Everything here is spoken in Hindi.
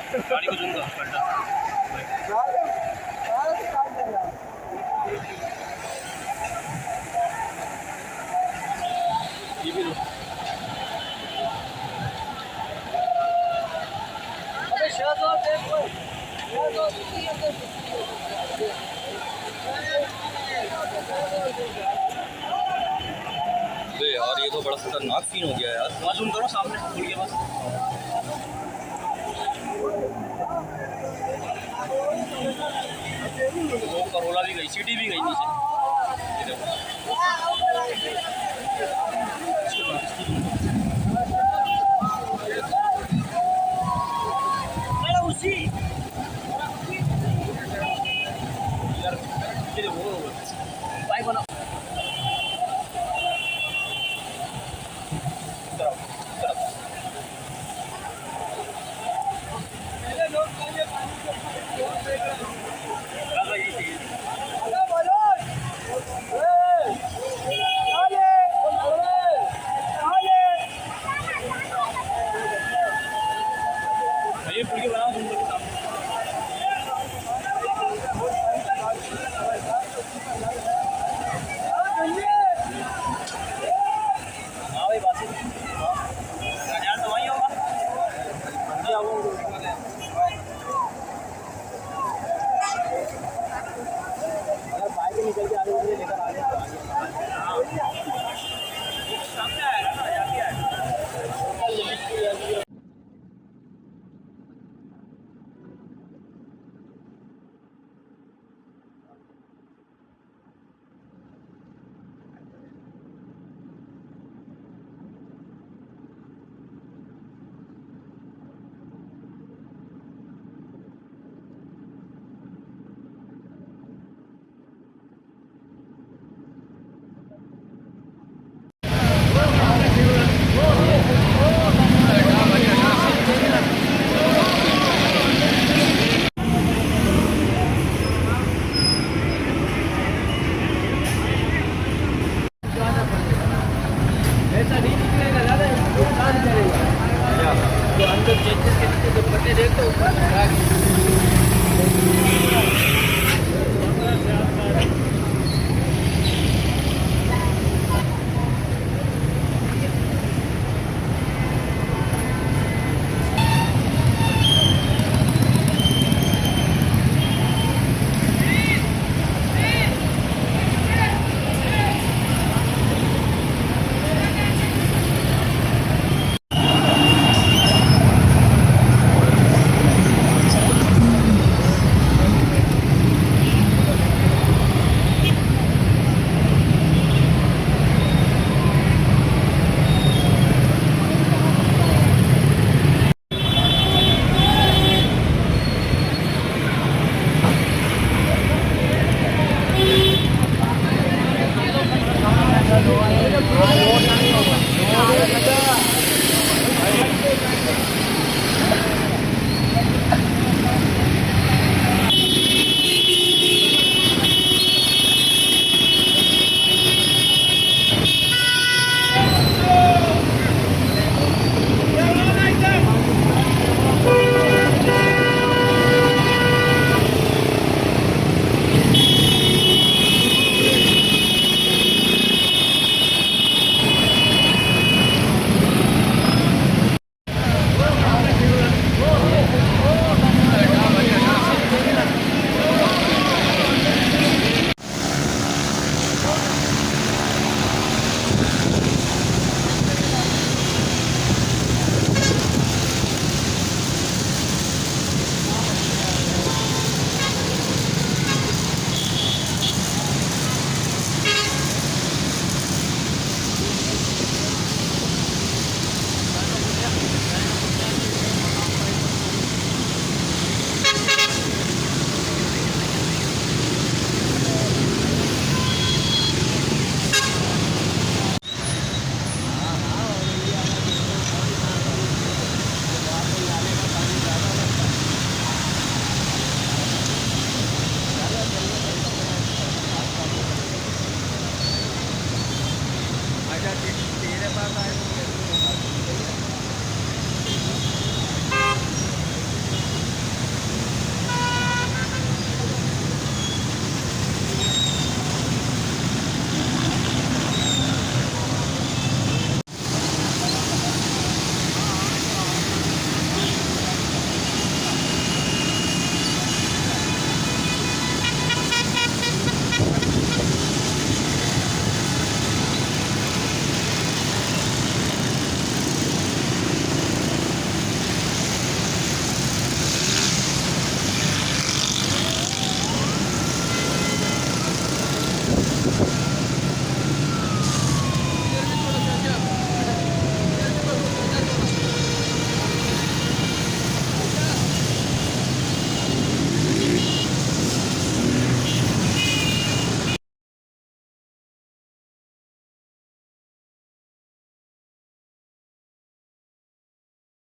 गाड़ी को जूम कर पलटा। ये भी लो। अबे शाहज़ाद देखो अबे यार ये तो बड़ा खतरनाक सीन हो गया यार। वहाँ जूम करो सामने पुल के पास। वो करोला भी गई, सीटी भी गई नीचे। बाइक बना ये पुल के बनाओ तुम लोग सामने। हाँ भाई बात यार तो वही होगा। अगर बाइक निकल के आगे लेकर आ रहे हैं सामने आएगा ना, यहाँ भी आएगा। ऐसा नहीं निकलेगा, ज़्यादा नुकसान करेगा। तो अंदर चेंजेस के नीचे तो पट्टे देखो।